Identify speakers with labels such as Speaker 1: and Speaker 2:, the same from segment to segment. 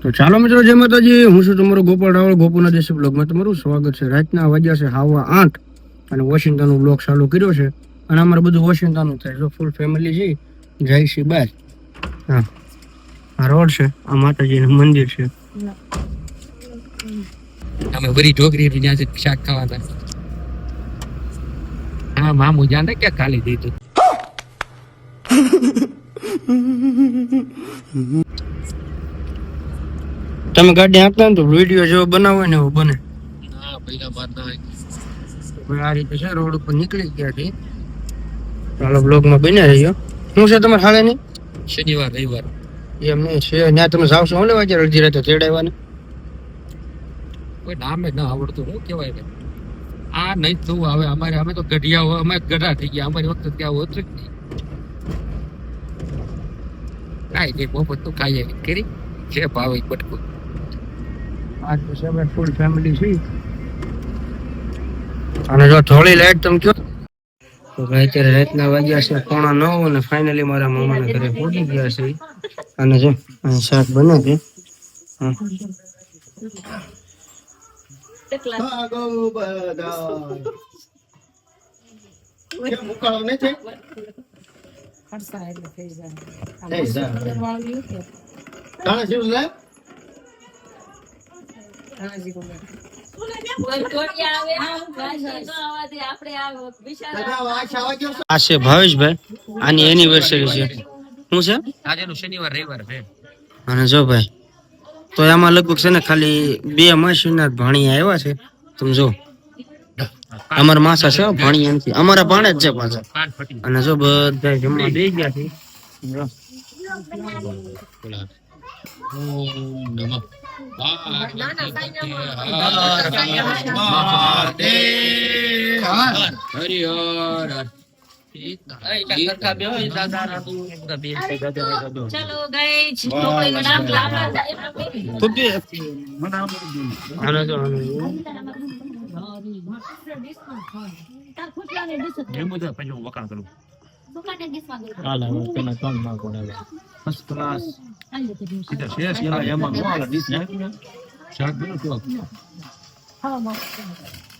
Speaker 1: તો ચાલો મિત્રો, જય માતાજી. હું છું તમારો ગોપાલ રાવળ. ગોપુના દેશી બ્લોગમાં તમારું સ્વાગત છે. રાતના વાગ્યા છે 8:30 અને વોશિંગ્ટનનો બ્લોગ ચાલુ કર્યો છે. અને અમારે બધું વોશિંગ્ટનનું થાય. જો ફૂલ ફેમિલી છે, જાય છે બહાર. હા, આ રોડ છે, આ માતાજીનું મંદિર છે.
Speaker 2: અમે બધી ઢોકરી ત્યાં શાક ખાવા હતા. હા, મામુ જાણે ક્યાં ખાલી દીધું.
Speaker 1: તમે ગાડી હાંકતા ને તો વિડીયો જેવો બનાવો ને એવો બને.
Speaker 2: હા, પહેલા બાર ના
Speaker 1: આ રીતે છે, રોડ ઉપર નીકળી ગયા છે. ચાલો બ્લોગમાં બન્યા રહીયો. શું છે તમારે હાલે નહીં?
Speaker 2: શનિવાર રવિવાર
Speaker 1: એમ નહીં છે. ત્યાં તમે જાવ છો લેવા જ્યારે અડધી રાતે તેડાવવાને?
Speaker 2: કોઈ નામે ના આવડતું શું કહેવાય ને. આ નહીં થવું હવે અમારે. અમે તો ગઢિયા હોય, અમે ગઢા થઈ ગયા. અમારી વખતે ત્યાં હોતું જ નહીં. કાંઈ નહીં, મોફત તો ખાઈએ કરી જે ભાવે બટકું.
Speaker 1: આજ તો છે ફૂલ ફેમિલી છે. અને જો થોડી લાઈટ તમે કયો તો ભાઈ, અત્યારે રાતના વાગ્યા છે 9:15 અને ફાઇનલી મારા મામાના ઘરે પહોંચી ગયા છે. અને જો અહીં શાક બને છે. આ છે ભાવેશભાઈ, આની એનિવર્સરી છે. શું છે
Speaker 2: આજેનું શનિવાર રવિવાર છે.
Speaker 1: અને જો ભાઈ, તો એમાં લગભગ છે ને ખાલી 2 માસીના ભાણિયા આવ્યા છે. તમે જો, અમારા માસા છે ભાણિયા નથી, અમારા ભાણે જ છે પાછા. અને જો બધા જમવા દઈ ગયા છે.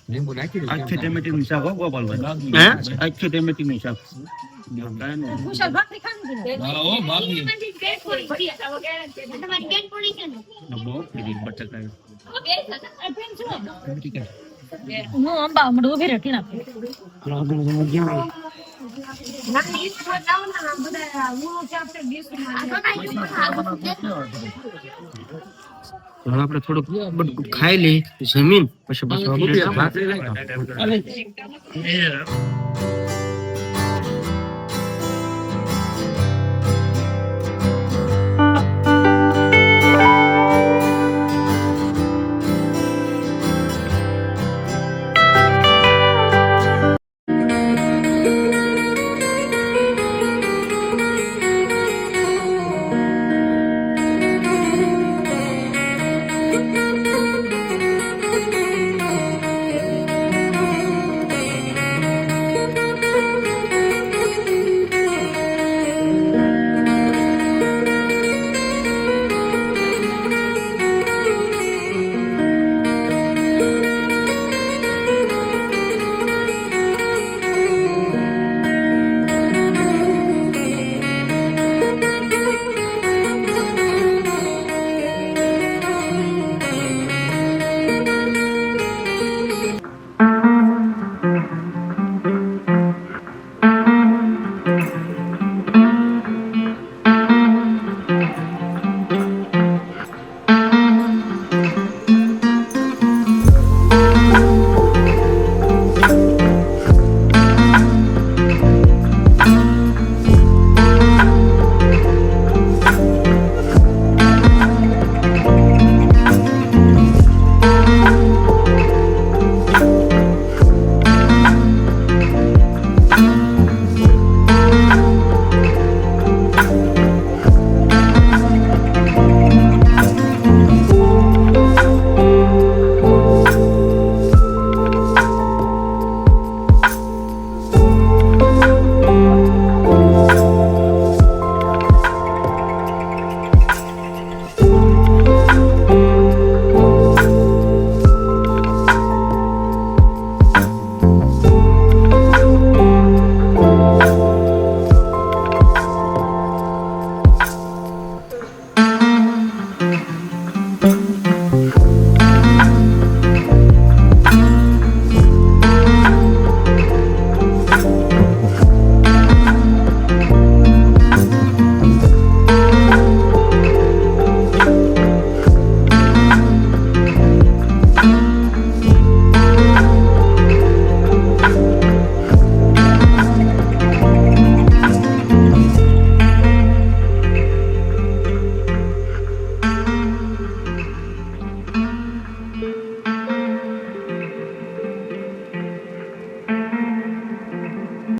Speaker 2: લીંબુ નાખી દે.
Speaker 3: આખી ટમેટીનું શાક હો ગોપાલભાઈ. આખી ટમેટીનું શાક.
Speaker 1: આપણે થોડુંક બધું ખાઈ લઈ, જમીન પછી પાછું